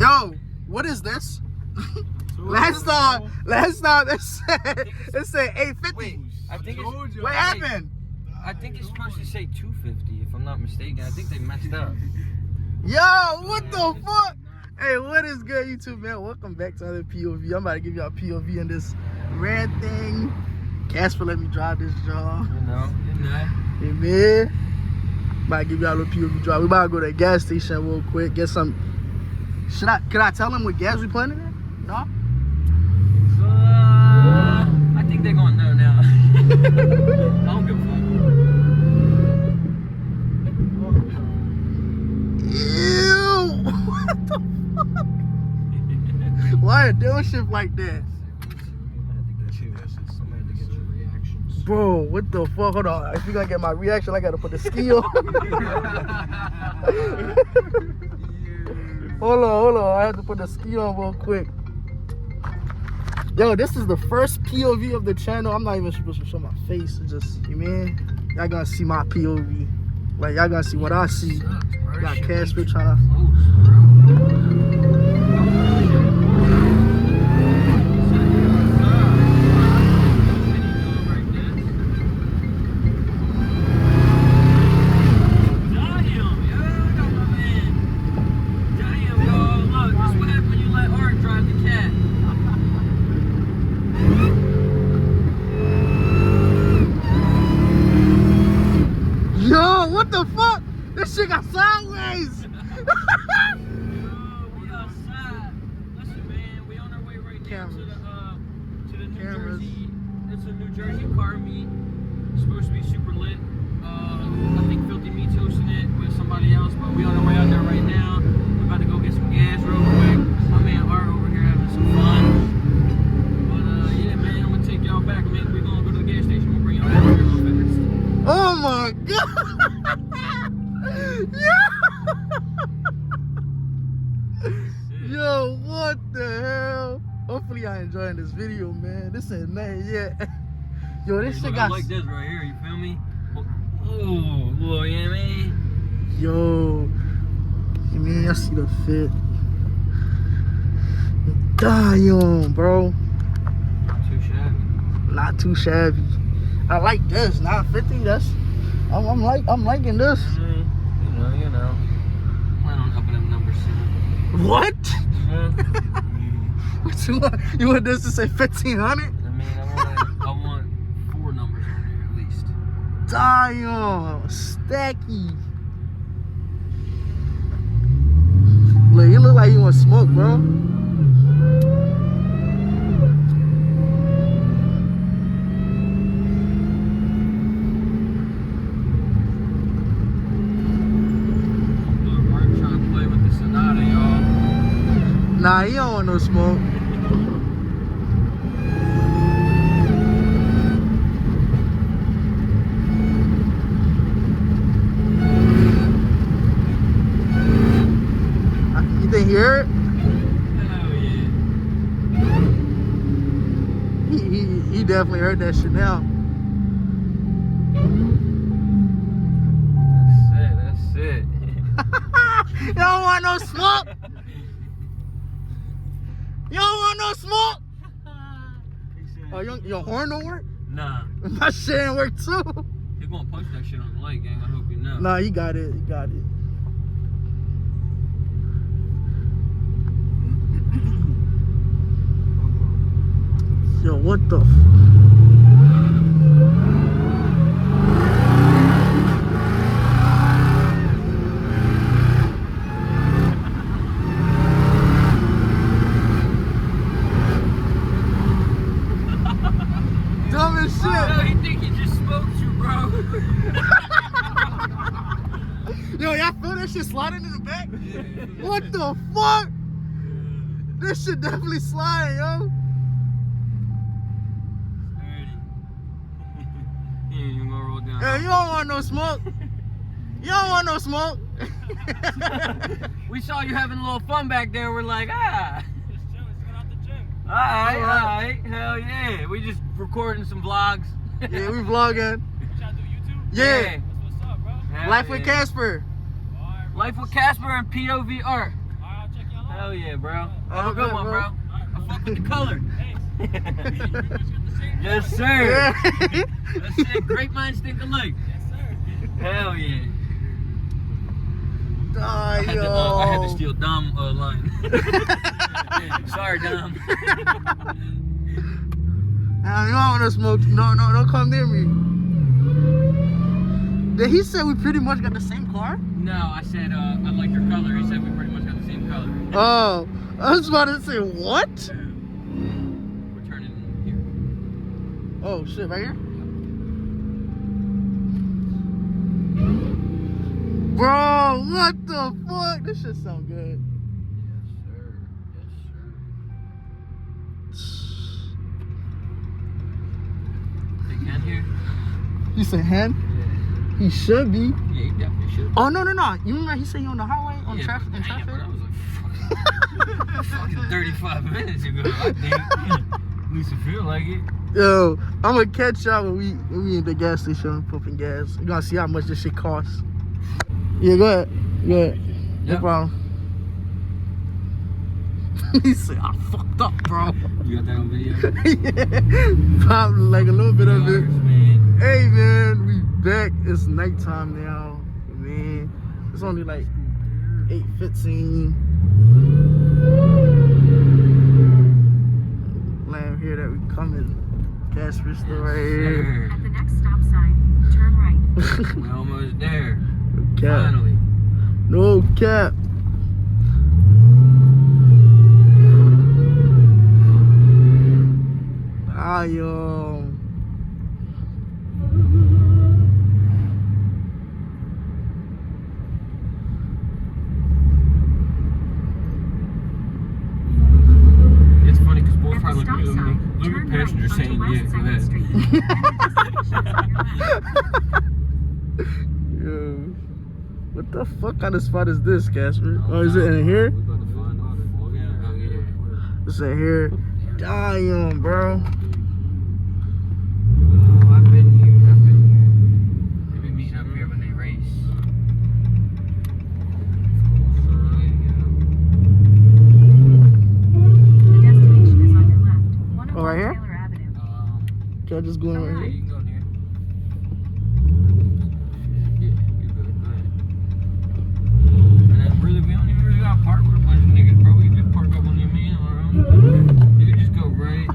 Yo, what is this? last time it said 850. Wait, I think it's, What happened? I think it's supposed to say 250 if I'm not mistaken. I think they messed up. Yo, what the fuck? Hey, what is good, YouTube, man? Welcome back to another POV. I'm about to give y'all POV in this red thing. Casper let me drive this job. You know. Hey, man. About to give y'all a little POV drive. We about to go to a gas station real quick. Get some. Can I tell them what gas we putting in? No? I think they're going to know now. I don't give a fuck. Ew! What the fuck? Why are doing shit like that? Bro, what the fuck? Hold on. If you gonna get my reaction, I gotta put the ski on. Hold on. I have to put the ski on real quick. Yo, this is the first POV of the channel. I'm not even supposed to show my face. It's just, you mean? Y'all gonna see my POV. Like, y'all gonna see what I see. Got Casper trying to... What the fuck? This shit got sideways. We outside. Listen, man, we on our way right now to the New Jersey. It's a New Jersey car meet. It's supposed to be super lit. I think Filthy Meat's hosting it with somebody else, but we on our way out there right now. We're about to go get some gas real quick. My man Art over here having some fun. But yeah, man, I'm gonna take y'all back, man. We're gonna go to the gas station. We'll bring y'all back here real fast. Oh my god. Yo, what the hell? Hopefully y'all enjoying this video, man. This ain't nothing yet. Yo, this shit got like this right here, you feel me? Oh, boy, yeah, man. Yo, you mean I see the fit? Damn, bro. Not too shabby. Not too shabby. I like this. 950. That's I'm liking this. You know. Plan on upping them numbers soon. What? Yeah. What you want? You want this to say 1500? I mean, I want 4 numbers on there at least. Damn, stacky. Look, you look like you want smoke, bro. Nah, he don't want no smoke. You think he heard it? Hell yeah. He definitely heard that shit now. That's it. You don't want no smoke? You don't want no smoke? Oh, your horn don't work? Nah. My shit ain't work too. You're gonna punch that shit on the light, gang. I hope you know. Nah, you got it. Yo, what the dumb as shit. Oh, he think he just smoked you, bro. Yo, y'all feel that shit sliding in the back? Yeah. What the fuck? This shit definitely sliding, yo. He ain't even gonna roll down. Hey, you don't want no smoke. You don't want no smoke. We saw you having a little fun back there. We're like, ah. Just chilling, just got out the gym. Alright. Hell yeah. We just recording some vlogs. Yeah, we vlogging. You trying to do YouTube? Yeah. That's what's up, bro. Hell Life with yeah. Casper. Alright, bro. Life with Casper and POV art. Alright, I'll check y'all out. Hell yeah, bro. Have Oh, a good good, one, bro. bro. I fuck with the color. Yes, sir. Yeah. That's it. Great minds think alike. Yes, sir. Hell yeah. Oh, I had to steal Dom line. Sorry, Dom. Nah, you don't want to smoke. No, don't come near me. Did he say we pretty much got the same car? No, I said I like your color. He said we pretty much got the same color. Oh, I was about to say what? We're turning here. Oh shit, right here? Bro, what the fuck? This shit sound good. Yes, sir. Yes, sir. Big hand here? You say hand? Yeah. He should be. Yeah, he definitely should. Oh no. You remember he said he on the highway on traffic? But In damn, traffic? bro, that was like fucking 35 minutes ago. I think. At least it feel like it. Yo, I'm gonna catch y'all when we in the gas station pumping gas. You gonna see how much this shit costs. Yeah, go ahead. No Yep. problem. He said I fucked up, bro. You got that on video? Yeah, probably like a little bit of it. Man. Hey man, we back. It's nighttime now. Man, it's only like 8:15. Lamb here that we coming. Gas pistol right here. At the next stop sign, turn right. We almost there. Cap. Finally. No cap. Yo. It's funny because both At are the looking stop at me. sign, Look turn at passenger right saying, onto yeah, West go 2nd ahead. Street. And the destination is on your left. Yo. What the fuck kind of spot is this, Casper? Oh, is it in here? We about to find out. Oh, yeah. It's in here. Damn, bro. Oh, I've been here. They be meeting up here when they race. The destination is on your left. Oh, right here? Taylor Avenue. Can I just go in right Yeah, here? you can go in here. Yeah, you good. Go ahead. And then really, we don't even really got to park with a bunch of niggas, bro. We can just park up on your main arm. You can just go right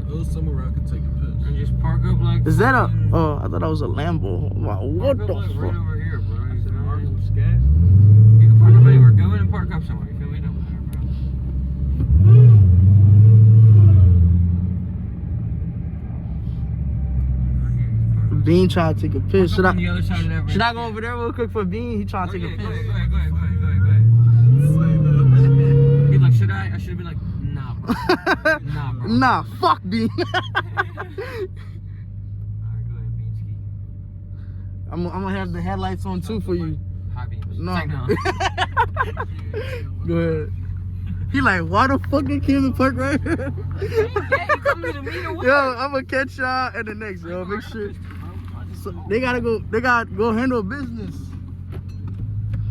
Those somewhere where I could take a picture. and just park up like. Is that a? fucking- Oh, I thought that was a Lambo. Wow, what Park the up like right fuck? over here, bro. You feel me? Markham Scat. You can park up anywhere. Go in and park up somewhere. You feel me? Don't matter, bro. Bean trying to take a piss. Should On I? the other side of that Should I red go shit. over there real quick for Bean? He trying to take a Yeah, piss. go ahead. He's like, should I? I should have been like, nah, bro. Nah, bro. Nah, fuck Bean. Alright, go ahead, Beansky. I'm gonna have the headlights on too for you. High beams. No. Take down. Go ahead. He like, why the fuck they came to park right here? Yeah, you coming to me or what? Yo, I'm gonna catch y'all in the next, yo. Make sure. So they gotta go handle business.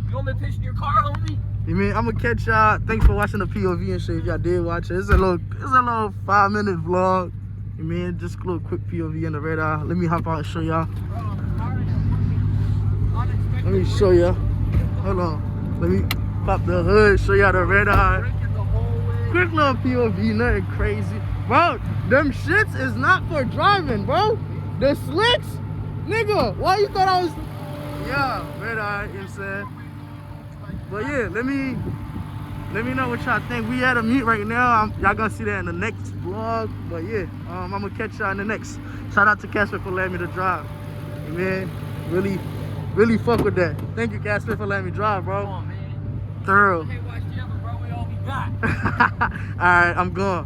You want me to pitch in your car, homie? You mean I'm gonna catch y'all. Thanks for watching the POV and shit. If y'all did watch it, it's a little 5-minute vlog. You mean just a little quick POV in the radar. Let me hop out and show y'all. Let me show y'all. Hold on. Let me pop the hood, show y'all the radar. Quick little POV, nothing crazy. Bro, them shits is not for driving, bro. The slicks, nigga, why you thought I was... Yeah, radar, you know what I'm saying? But yeah, let me know what y'all think. We at a meet right now. Y'all gonna see that in the next vlog. But yeah, I'm gonna catch y'all in the next. Shout out to Casper for letting me to drive. Man, really fuck with that. Thank you, Casper, for letting me drive, bro. Come on, man. Thorough. Hey, watch the other, bro. We all we got. All right, I'm going.